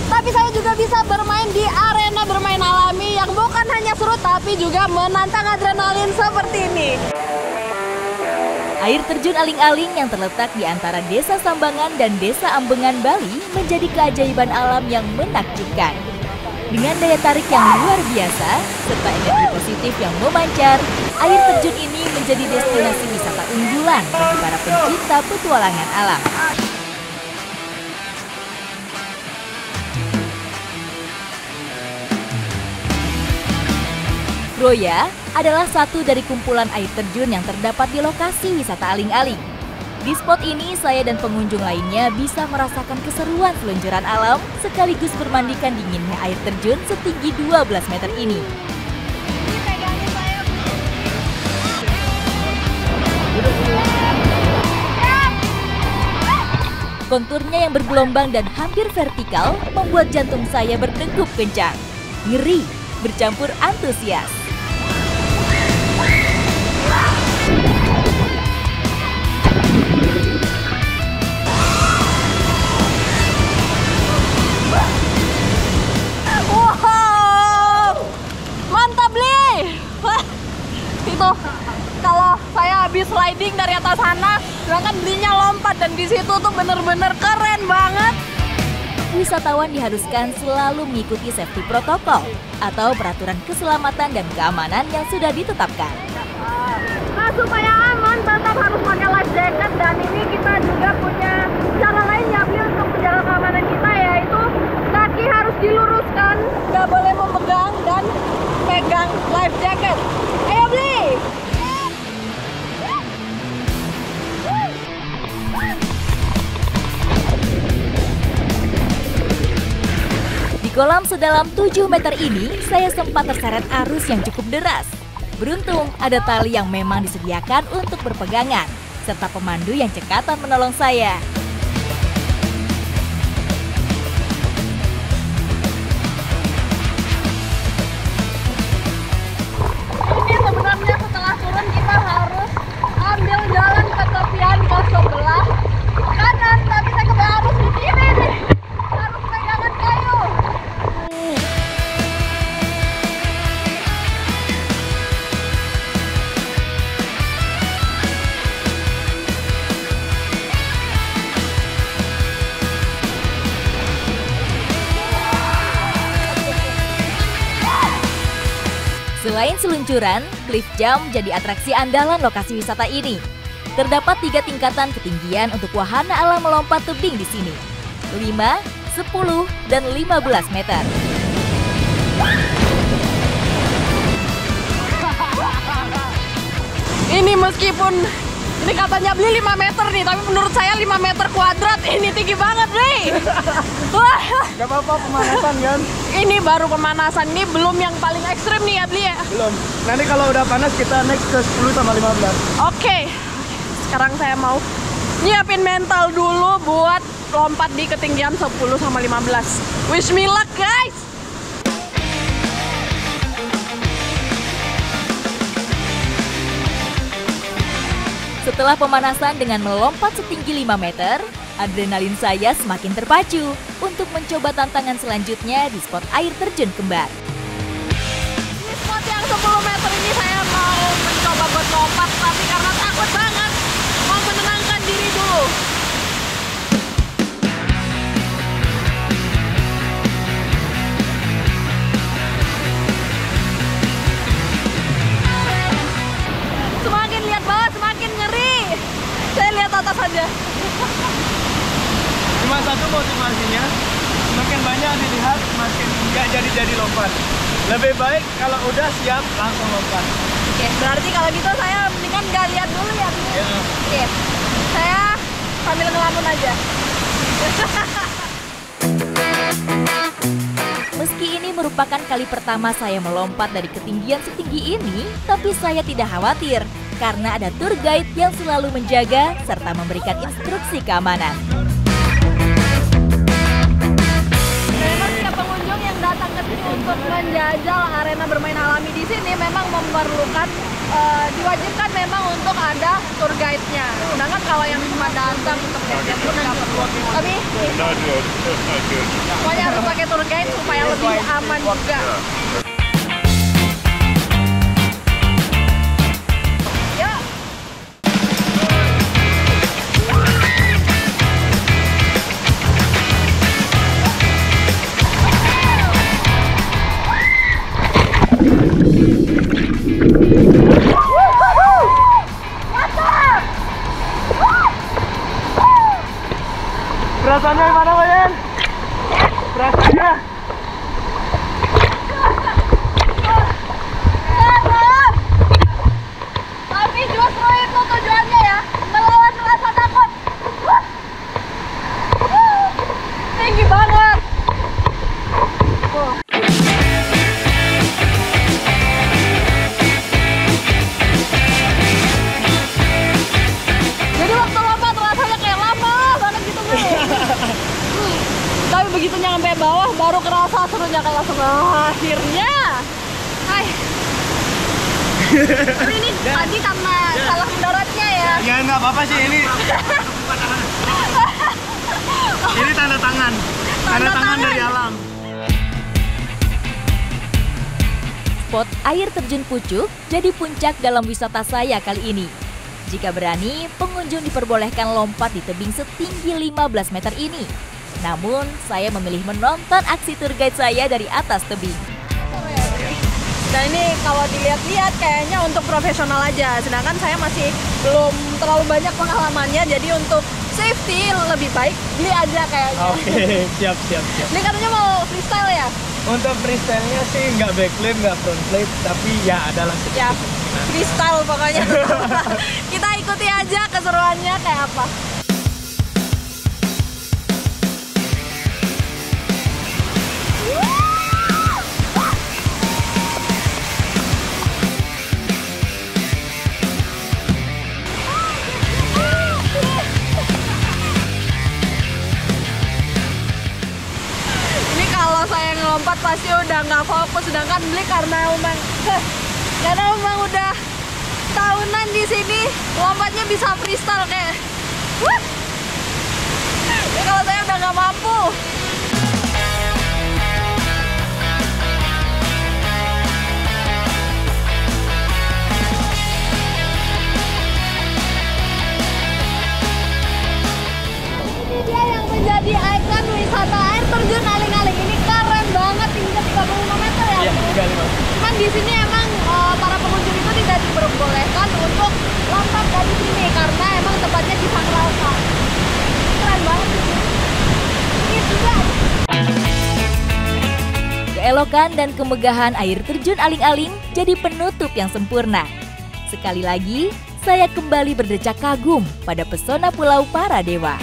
Tapi saya juga bisa bermain di arena bermain alami yang bukan hanya seru tapi juga menantang adrenalin seperti ini. Air terjun Aling-Aling yang terletak di antara Desa Sambangan dan Desa Ambengan, Bali menjadi keajaiban alam yang menakjubkan. Dengan daya tarik yang luar biasa, serta energi positif yang memancar, air terjun ini menjadi destinasi wisata unggulan bagi para pencinta petualangan alam. Broya adalah satu dari kumpulan air terjun yang terdapat di lokasi wisata Aling-Aling. Di spot ini, saya dan pengunjung lainnya bisa merasakan keseruan seluncuran alam sekaligus bermandikan dinginnya air terjun setinggi 12 meter ini. Konturnya yang bergelombang dan hampir vertikal membuat jantung saya berdegup kencang. Ngeri bercampur antusias. Itu kalau saya habis sliding dari atas sana, sedangkan belinya lompat dan di situ tuh bener-bener keren banget. Wisatawan diharuskan selalu mengikuti safety protokol atau peraturan keselamatan dan keamanan yang sudah ditetapkan. Nah, supaya aman tetap harus pakai life jacket dan ini kita juga punya cara lain ya Bli untuk menjaga keamanan kita, yaitu kaki harus diluruskan, nggak boleh memegang dan pegang life jacket. Ayo Bli! Di kolam sedalam 7 meter ini, saya sempat terseret arus yang cukup deras. Beruntung ada tali yang memang disediakan untuk berpegangan, serta pemandu yang cekatan menolong saya. Ini sebenarnya setelah turun kita harus ambil jalan ke tepian ke sebelah kanan, tapi saya kebawa arus di sini nih. Harus pegangan kayu. Selain seluncuran, cliff jump jadi atraksi andalan lokasi wisata ini. Terdapat 3 tingkatan ketinggian untuk wahana alam melompat tebing di sini. 5, 10, dan 15 meter. Ini meskipun ini katanya Bli 5 meter nih, tapi menurut saya 5 meter kuadrat ini tinggi banget Bli. Wah, Gak apa-apa, pemanasan kan? ini baru pemanasan, ini belum yang paling ekstrim nih ya Bli ya. Belum. Nanti kalau udah panas kita next ke 10 sama 15. Oke, sekarang saya mau nyiapin mental dulu buat lompat di ketinggian 10 sama 15. Wish me luck guys! Setelah pemanasan dengan melompat setinggi 5 meter, adrenalin saya semakin terpacu untuk mencoba tantangan selanjutnya di spot air terjun kembar. Di spot yang 10 meter ini saya mau mencoba buat lompat, tapi karena takut banget, mau menenangkan diri dulu. Semakin lihat bawah, semakin ngeri. Saya lihat atas aja. Cuma satu motivasinya, semakin banyak dilihat, semakin nggak jadi lompat. Lebih baik kalau udah siap langsung lompat. Oke, berarti kalau gitu saya mendingan nggak lihat dulu ya. Ya. Oke, saya sambil ngelamun aja. Meski ini merupakan kali pertama saya melompat dari ketinggian setinggi ini, tapi saya tidak khawatir karena ada tour guide yang selalu menjaga serta memberikan instruksi keamanan. Memang setiap pengunjung yang datang ke sini untuk menjajal arena bermain alami di sini memang memerlukan diwajibkan memang untuk ada tour guide-nya. Sedangkan kalau yang cuma datang untuk lihat pun nggak perlu. Tapi pokoknya harus pakai guide supaya lebih aman juga. Yuk. Perasaannya gimana, Bayan? Perasaannya? Tapi justru itu tujuannya ya, melawan rasa takut. Tinggi banget. Jadi waktu lompat rasanya kayak lama banget gitu nih. Tapi begitu nyampe bawah baru kerasa serunya kayak langsung akhirnya. Hai. Tapi ini tadi karena salah mendaratnya ya. Ya nggak apa-apa sih ini. Ini tanda tangan. Tanda tangan dari alam. Spot air terjun Pucuk jadi puncak dalam wisata saya kali ini. Jika berani, pengunjung diperbolehkan lompat di tebing setinggi 15 meter ini. Namun, saya memilih menonton aksi tour guide saya dari atas tebing. Nah ini kalau dilihat-lihat kayaknya untuk profesional aja, sedangkan saya masih belum terlalu banyak pengalamannya, jadi untuk safety lebih baik beli aja kayaknya. Oke, siap. Ini katanya mau freestyle ya? Untuk freestyle-nya sih nggak backflip, nggak frontflip, tapi ya adalah Ya, freestyle pokoknya. Kita ikuti aja keseruannya kayak apa. Lompat pasti udah nggak fokus, sedangkan beli karena memang udah tahunan di sini lompatnya bisa freestyle kayak ya, kalau saya udah nggak mampu. Ini dia yang menjadi ikon wisata air terjun Aling-Aling. Ini keren banget, tinggi 35 meter ya. Iya, 35. Cuman di sini emang para pengunjung itu tidak diperbolehkan untuk lompat dari sini karena emang tempatnya di Sangrauta. Keren banget sih. Ini juga. Keelokan dan kemegahan air terjun Aling-Aling jadi penutup yang sempurna. Sekali lagi, saya kembali berdecak kagum pada pesona Pulau Paradewa.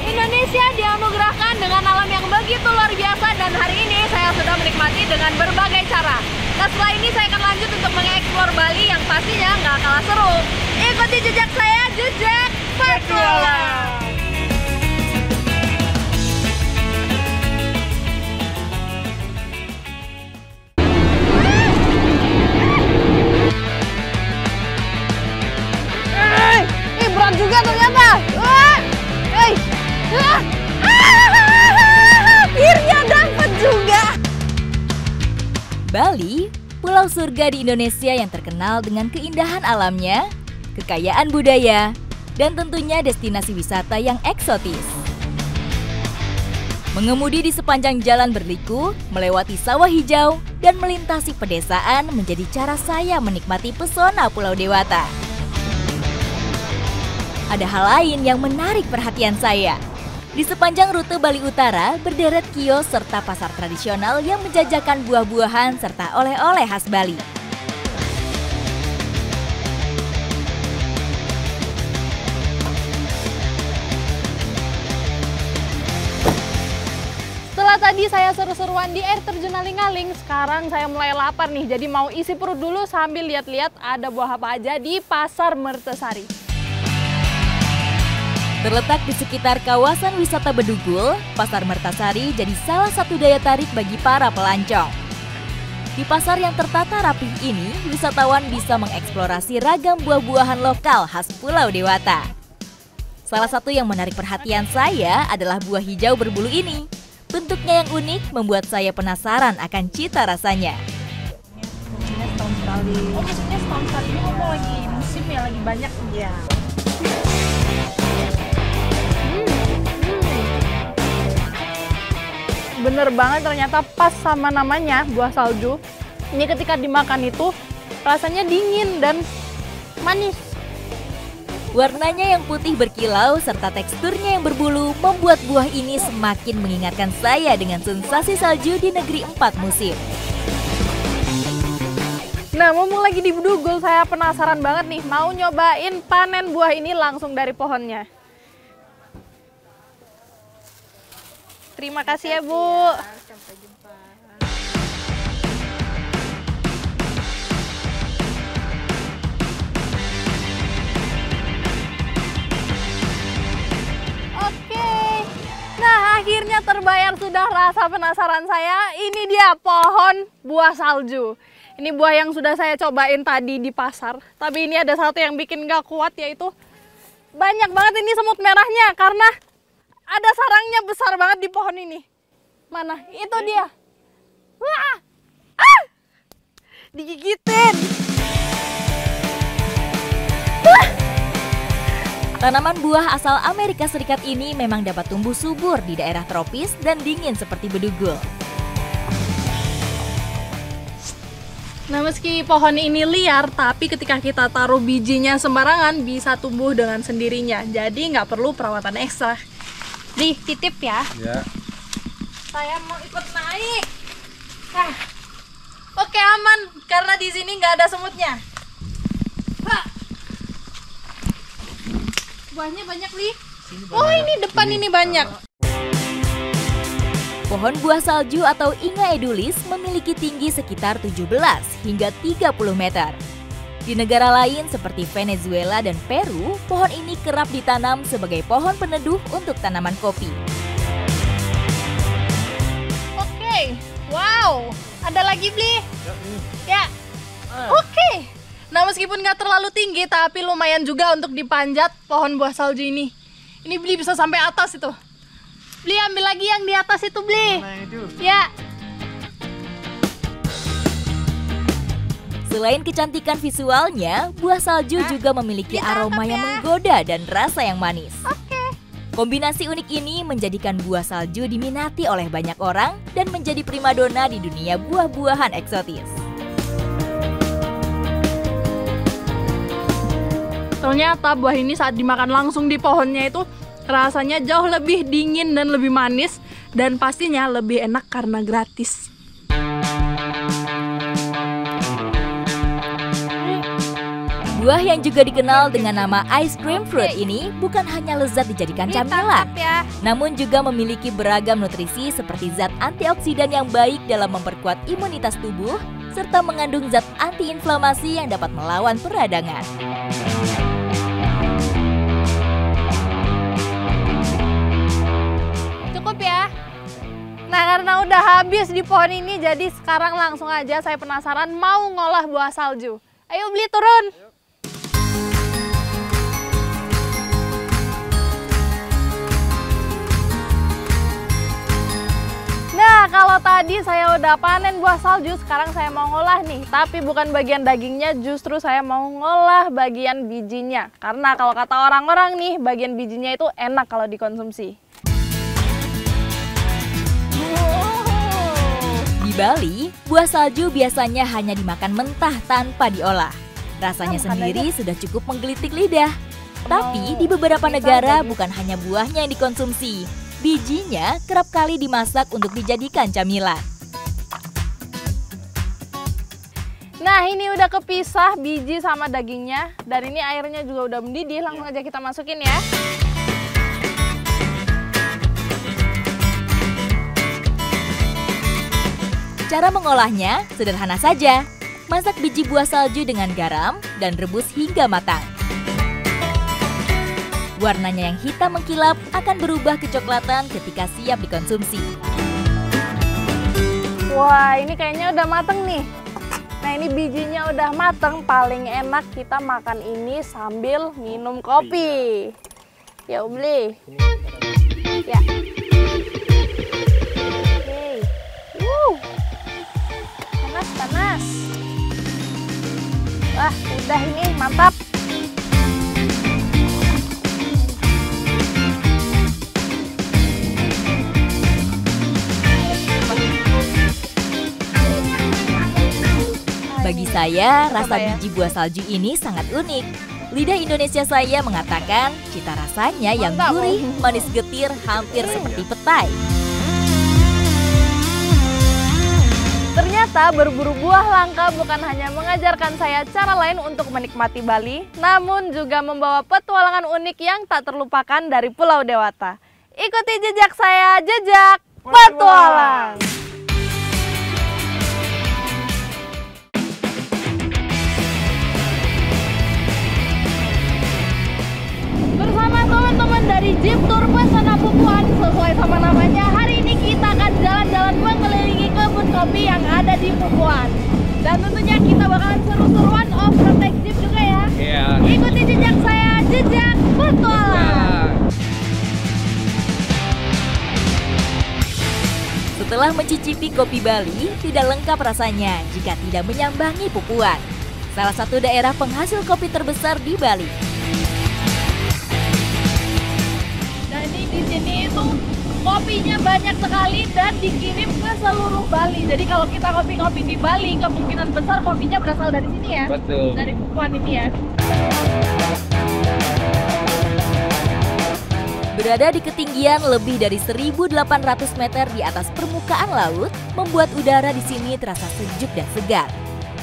Indonesia dianugerahkan dengan alam yang begitu luar biasa dan hari ini saya sudah menikmati dengan berbagai cara. Nah setelah ini saya akan lanjut untuk mengeksplor Bali yang pastinya nggak kalah seru. Ikuti jejak saya, jejak petualang. Ih berat juga ternyata. Akhirnya dapat juga. Bali, pulau surga di Indonesia yang terkenal dengan keindahan alamnya, kekayaan budaya, dan tentunya destinasi wisata yang eksotis. Mengemudi di sepanjang jalan berliku, melewati sawah hijau, dan melintasi pedesaan menjadi cara saya menikmati pesona Pulau Dewata. Ada hal lain yang menarik perhatian saya. Di sepanjang rute Bali Utara berderet kios serta pasar tradisional yang menjajakan buah-buahan serta oleh-oleh khas Bali. Setelah tadi saya seru-seruan di air terjun Aling-Aling, sekarang saya mulai lapar nih. Jadi mau isi perut dulu sambil lihat-lihat ada buah apa aja di Pasar Mertasari. Terletak di sekitar kawasan wisata Bedugul, Pasar Mertasari jadi salah satu daya tarik bagi para pelancong. Di pasar yang tertata rapih ini, wisatawan bisa mengeksplorasi ragam buah-buahan lokal khas Pulau Dewata. Salah satu yang menarik perhatian saya adalah buah hijau berbulu ini. Bentuknya yang unik membuat saya penasaran akan cita rasanya. Musimnya setahun sekali. Oh, musimnya setahun sekali. Ini mau lagi musim ya, lagi banyak. Iya. Bener banget, ternyata pas sama namanya, buah salju. Ini ketika dimakan itu rasanya dingin dan manis. Warnanya yang putih berkilau serta teksturnya yang berbulu membuat buah ini semakin mengingatkan saya dengan sensasi salju di negeri 4 musim. Nah, mumpung lagi di Bedugul, saya penasaran banget nih, mau nyobain panen buah ini langsung dari pohonnya. Terima kasih ya, Bu. Sampai jumpa. Oke. Nah, akhirnya terbayar sudah rasa penasaran saya. Ini dia pohon buah salju. Ini buah yang sudah saya cobain tadi di pasar. Tapi ini ada satu yang bikin gak kuat, yaitu banyak banget ini semut merahnya karena ada sarangnya besar banget di pohon ini. Mana? Itu dia. Wah! Ah! Digigitin. Wah! Tanaman buah asal Amerika Serikat ini memang dapat tumbuh subur di daerah tropis dan dingin seperti Bedugul. Nah, meski pohon ini liar, tapi ketika kita taruh bijinya sembarangan bisa tumbuh dengan sendirinya. Jadi nggak perlu perawatan ekstra. Nih, titip ya. Ya. Saya mau ikut naik. Nah, oke, aman karena di sini nggak ada semutnya. Hah. Buahnya banyak, Li. Oh, ini depan ini banyak. Pohon buah salju atau Inga edulis memiliki tinggi sekitar 17 hingga 30 meter. Di negara lain seperti Venezuela dan Peru, pohon ini kerap ditanam sebagai pohon peneduh untuk tanaman kopi. Oke, wow, ada lagi, Bli? Ya, oke. Nah, meskipun nggak terlalu tinggi, tapi lumayan juga untuk dipanjat pohon buah salju ini. Ini Bli bisa sampai atas itu. Bli, ambil lagi yang di atas itu, Bli. Ya. Selain kecantikan visualnya, buah salju juga memiliki aroma yang menggoda dan rasa yang manis. Kombinasi unik ini menjadikan buah salju diminati oleh banyak orang dan menjadi primadona di dunia buah-buahan eksotis. Ternyata buah ini saat dimakan langsung di pohonnya itu rasanya jauh lebih dingin dan lebih manis, dan pastinya lebih enak karena gratis. Buah yang juga dikenal dengan nama ice cream fruit ini bukan hanya lezat dijadikan camilan, namun juga memiliki beragam nutrisi seperti zat antioksidan yang baik dalam memperkuat imunitas tubuh, serta mengandung zat antiinflamasi yang dapat melawan peradangan. Ya. Nah, karena udah habis di pohon ini, jadi sekarang langsung aja saya penasaran mau ngolah buah salju. Ayo, Bli, turun. Nah, kalau tadi saya udah panen buah salju, sekarang saya mau ngolah nih. Tapi bukan bagian dagingnya, justru saya mau ngolah bagian bijinya. Karena kalau kata orang-orang nih, bagian bijinya itu enak kalau dikonsumsi. Di Bali, buah salju biasanya hanya dimakan mentah tanpa diolah. Rasanya sendiri sudah cukup menggelitik lidah. Tapi di beberapa negara bukan hanya buahnya yang dikonsumsi. Bijinya kerap kali dimasak untuk dijadikan camilan. Nah, ini udah kepisah biji sama dagingnya. Dan ini airnya juga udah mendidih, langsung aja kita masukin ya. Cara mengolahnya sederhana saja. Masak biji buah salju dengan garam dan rebus hingga matang. Warnanya yang hitam mengkilap akan berubah kecoklatan ketika siap dikonsumsi. Wah, ini kayaknya udah mateng nih. Nah, ini bijinya udah mateng, paling enak kita makan ini sambil minum kopi. Ya, beli. Ya. Oke. Panas. Wah, udah ini mantap. Bagi saya, rasa biji buah salju ini sangat unik. Lidah Indonesia saya mengatakan cita rasanya yang gurih, manis getir, hampir seperti petai. Ternyata berburu buah langka bukan hanya mengajarkan saya cara lain untuk menikmati Bali, namun juga membawa petualangan unik yang tak terlupakan dari Pulau Dewata. Ikuti jejak saya, jejak petualang. Bersama teman-teman dari Jeep Tour Pesona Pupuan, sesuai sama namanya, hari ini kita akan jalan-jalan mengelilingi kebun kopi yang ada di Pupuan. Dan tentunya kita bakalan seru-seruan off-road naik Jeep juga ya. Iya. Ikuti jejak saya, jejak petualang. Setelah mencicipi kopi Bali, tidak lengkap rasanya jika tidak menyambangi Pupuan, salah satu daerah penghasil kopi terbesar di Bali. Di sini itu kopinya banyak sekali dan dikirim ke seluruh Bali. Jadi kalau kita kopi-kopi di Bali, kemungkinan besar kopinya berasal dari sini ya. Betul. Dari Pupuan ini ya. Berada di ketinggian lebih dari 1.800 meter di atas permukaan laut, membuat udara di sini terasa sejuk dan segar.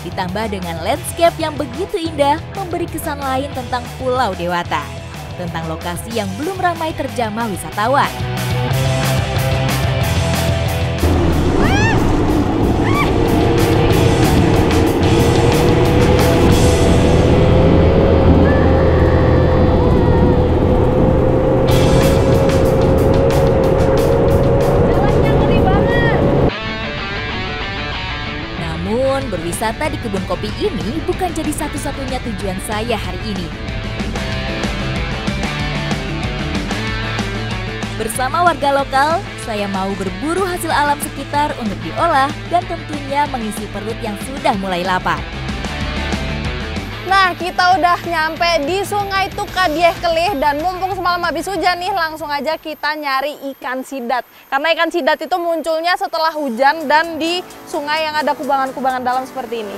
Ditambah dengan landscape yang begitu indah, memberi kesan lain tentang Pulau Dewata. Tentang lokasi yang belum ramai terjamah wisatawan. Jalannya ngeri banget. Namun, berwisata di kebun kopi ini bukan jadi satu-satunya tujuan saya hari ini. Bersama warga lokal, saya mau berburu hasil alam sekitar untuk diolah dan tentunya mengisi perut yang sudah mulai lapar. Nah, kita udah nyampe di Sungai Tukadieh Kelih dan mumpung semalam habis hujan nih, langsung aja kita nyari ikan sidat. Karena ikan sidat itu munculnya setelah hujan dan di sungai yang ada kubangan-kubangan dalam seperti ini.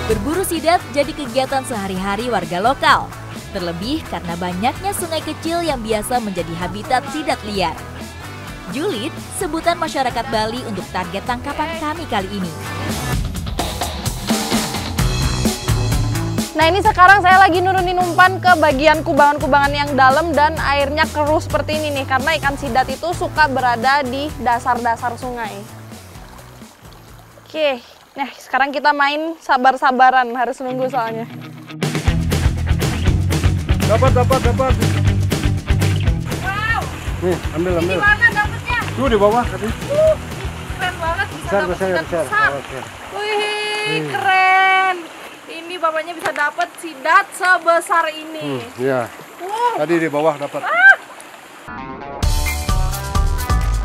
Berburu sidat jadi kegiatan sehari-hari warga lokal. Terlebih karena banyaknya sungai kecil yang biasa menjadi habitat sidat liar. Julid, sebutan masyarakat Bali untuk target tangkapan kami kali ini. Nah, ini sekarang saya lagi nurunin umpan ke bagian kubangan-kubangan yang dalam dan airnya keruh seperti ini nih. Karena ikan sidat itu suka berada di dasar-dasar sungai. Oke, nah sekarang kita main sabar-sabaran, harus nunggu soalnya. Dapat. Wow, Nih, ambil. di mana dapetnya? Tuh di bawah tadi. Keren banget, bisa dapet sidat besar. Oke. Wih, keren. Ini bapaknya bisa dapat sidat sebesar ini. Iya. Tadi di bawah dapat.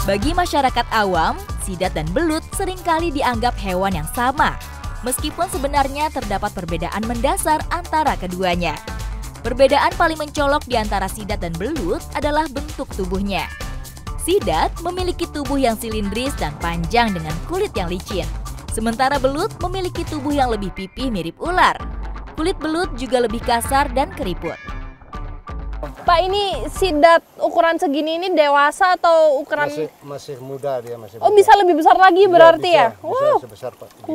Bagi masyarakat awam, sidat dan belut seringkali dianggap hewan yang sama. Meskipun sebenarnya terdapat perbedaan mendasar antara keduanya. Perbedaan paling mencolok di antara sidat dan belut adalah bentuk tubuhnya. Sidat memiliki tubuh yang silindris dan panjang dengan kulit yang licin. Sementara belut memiliki tubuh yang lebih pipih mirip ular. Kulit belut juga lebih kasar dan keriput. Pak, ini sidat ukuran segini ini dewasa atau ukuran? Masih muda dia, masih Oh, muda. bisa lebih besar lagi berarti bisa, ya? Bisa sebesar Pak.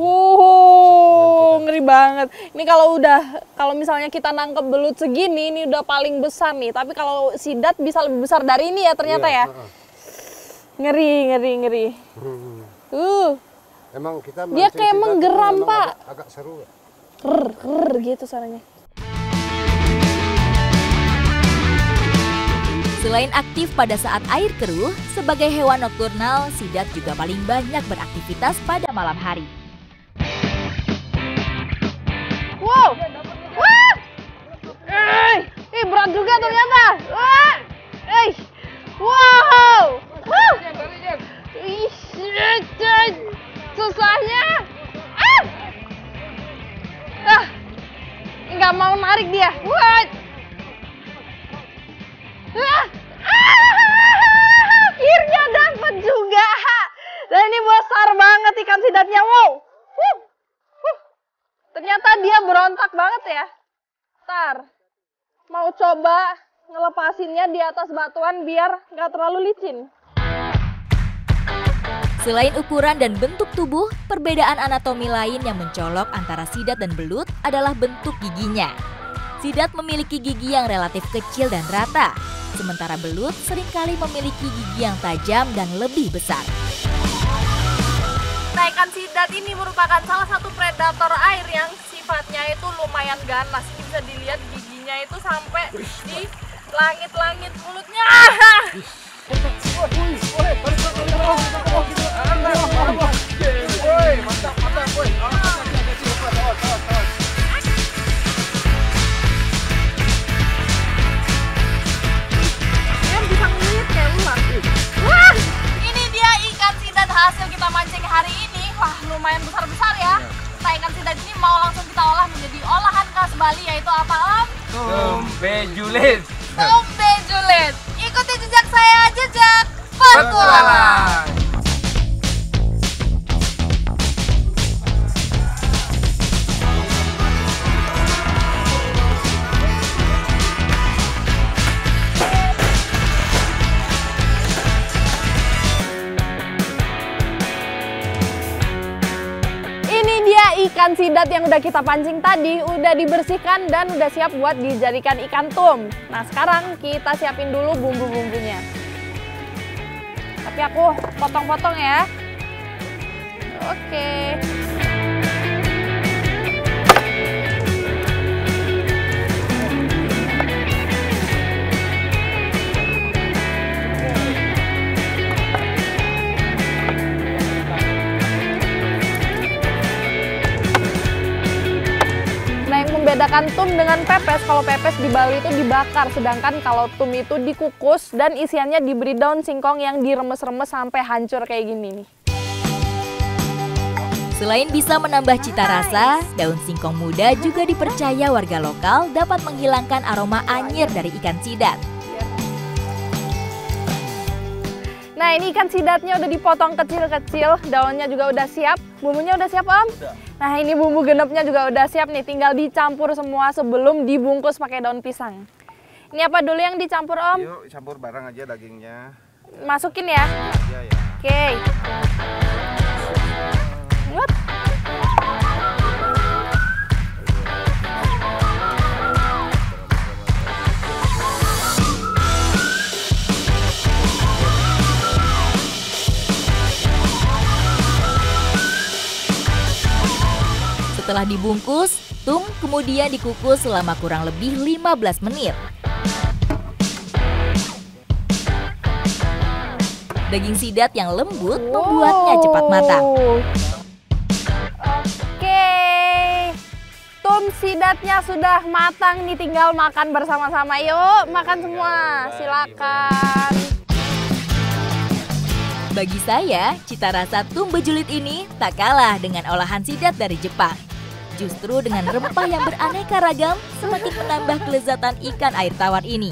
Ngeri banget. Ini kalau misalnya kita nangkep belut segini, ini udah paling besar nih. Tapi kalau sidat bisa lebih besar dari ini ya ternyata ya. Ngeri. Emang kita Dia kayak menggeram, Pak. Agak seru. Krr gitu suaranya. Selain aktif pada saat air keruh, sebagai hewan nokturnal, sidat juga paling banyak beraktivitas pada malam hari. Wow! Wah! Berat juga ternyata. Wah. Wow. Ih, susahnya. Nggak mau narik dia. Wah. Akhirnya dapat juga. Dan ini besar banget ikan sidatnya. Wow. Ternyata dia berontak banget ya. Ntar mau coba ngelepasinnya di atas batuan biar nggak terlalu licin. Selain ukuran dan bentuk tubuh, perbedaan anatomi lain yang mencolok antara sidat dan belut adalah bentuk giginya. Sidat memiliki gigi yang relatif kecil dan rata, sementara belut seringkali memiliki gigi yang tajam dan lebih besar. Nah, ikan sidat ini merupakan salah satu predator air yang sifatnya itu lumayan ganas. Bisa dilihat giginya itu sampai di langit-langit mulutnya. Bisa ngeliat kayak ular. Wah, ini dia ikan sidat hasil kita mancing hari ini. Wah, lumayan besar-besar ya. Nah, ikan sidat ini mau langsung kita olah menjadi olahan khas Bali, yaitu apa, Om? Tempe julid. Tempe julid. Ikuti jejak saya, jejak petualang. Ikan sidat yang udah kita pancing tadi udah dibersihkan dan udah siap buat dijadikan ikan tum. Nah, sekarang kita siapin dulu bumbu-bumbunya. Tapi aku potong-potong ya. Oke. Membedakan tum dengan pepes, kalau pepes di Bali itu dibakar, sedangkan kalau tum itu dikukus dan isiannya diberi daun singkong yang diremes-remes sampai hancur kayak gini nih. Selain bisa menambah cita rasa, daun singkong muda juga dipercaya warga lokal dapat menghilangkan aroma anyir dari ikan sidat. Nah, ini ikan sidatnya udah dipotong kecil-kecil, daunnya juga udah siap. Bumbunya udah siap, Om? Udah. Nah, ini bumbu genepnya juga udah siap nih, tinggal dicampur semua sebelum dibungkus pakai daun pisang. Ini apa dulu yang dicampur, Om? Yuk, campur bareng aja dagingnya. Masukin ya? Iya, ya. Oke. What? Setelah dibungkus, tum kemudian dikukus selama kurang lebih 15 menit. Daging sidat yang lembut membuatnya cepat matang. Oke, tum sidatnya sudah matang nih, tinggal makan bersama-sama. Yuk, makan semua, silakan. Bagi saya, cita rasa tum bejulit ini tak kalah dengan olahan sidat dari Jepang. Justru dengan rempah yang beraneka ragam semakin menambah kelezatan ikan air tawar ini.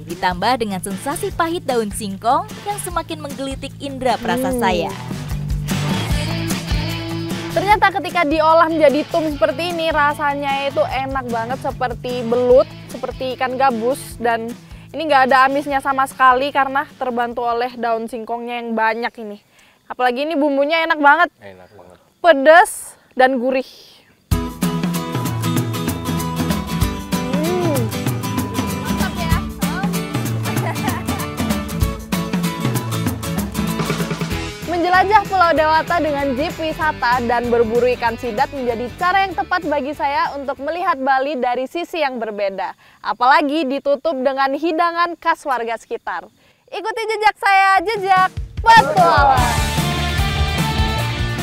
Ditambah dengan sensasi pahit daun singkong yang semakin menggelitik indera perasa saya. Ternyata ketika diolah menjadi tum seperti ini, rasanya itu enak banget seperti belut, seperti ikan gabus. Dan ini nggak ada amisnya sama sekali karena terbantu oleh daun singkongnya yang banyak ini. Apalagi ini bumbunya enak banget. Enak banget. Pedas dan gurih. Mantap ya. Menjelajah Pulau Dewata dengan jeep wisata dan berburu ikan sidat menjadi cara yang tepat bagi saya untuk melihat Bali dari sisi yang berbeda. Apalagi ditutup dengan hidangan khas warga sekitar. Ikuti jejak saya, jejak petualang.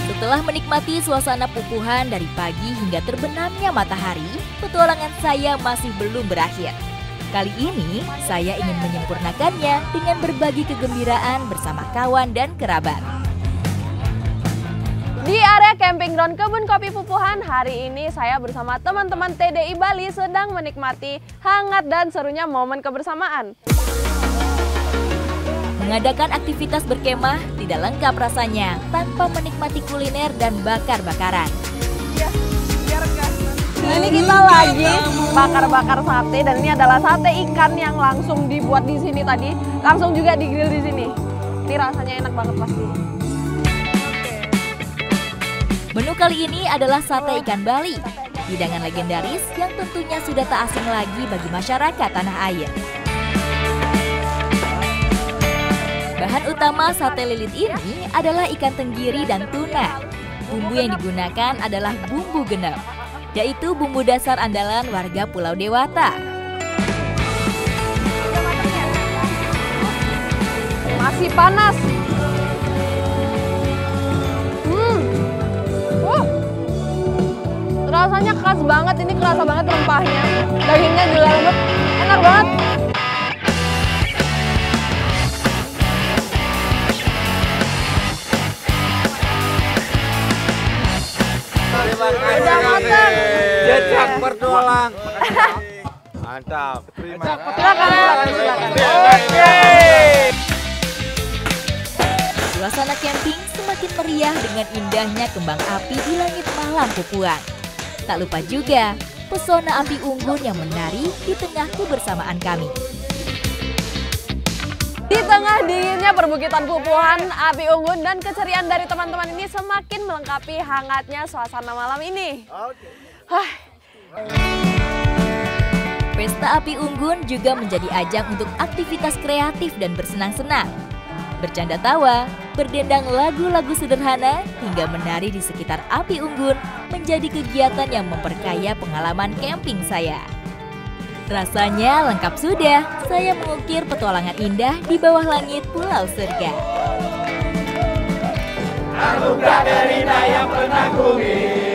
Setelah menikmati suasana pupuhan dari pagi hingga terbenamnya matahari, petualangan saya masih belum berakhir. Kali ini, saya ingin menyempurnakannya dengan berbagi kegembiraan bersama kawan dan kerabat. Di area camping ground Kebun Kopi Pupuhan, hari ini saya bersama teman-teman TDI Bali sedang menikmati hangat dan serunya momen kebersamaan. Mengadakan aktivitas berkemah tidak lengkap rasanya tanpa menikmati kuliner dan bakar-bakaran. Ini kita lagi bakar-bakar sate dan ini adalah sate ikan yang langsung dibuat di sini tadi, langsung juga digrill di sini. Ini rasanya enak banget pasti. Menu kali ini adalah sate ikan Bali, hidangan legendaris yang tentunya sudah tak asing lagi bagi masyarakat tanah air. Bahan utama sate lilit ini adalah ikan tenggiri dan tuna. Bumbu yang digunakan adalah bumbu genep, yaitu bumbu dasar andalan warga Pulau Dewata. Masih panas. Rasanya khas banget, ini kerasa banget rempahnya. Dagingnya juga lembut, enak banget. Udah matang. Jejak bertualang. Mantap. Terima. Silakan. Suasana camping semakin meriah dengan indahnya kembang api di langit malam Pupuhan. Tak lupa juga pesona api unggun yang menari di tengah kebersamaan kami. Di tengah dinginnya perbukitan Pupuhan, api unggun dan keceriaan dari teman-teman ini semakin melengkapi hangatnya suasana malam ini. Pesta api unggun juga menjadi ajang untuk aktivitas kreatif dan bersenang-senang. Bercanda tawa, berdendang lagu-lagu sederhana, hingga menari di sekitar api unggun menjadi kegiatan yang memperkaya pengalaman camping saya. Rasanya lengkap sudah, saya mengukir petualangan indah di bawah langit Pulau Surga. Anugerah dari yang pernah kumi.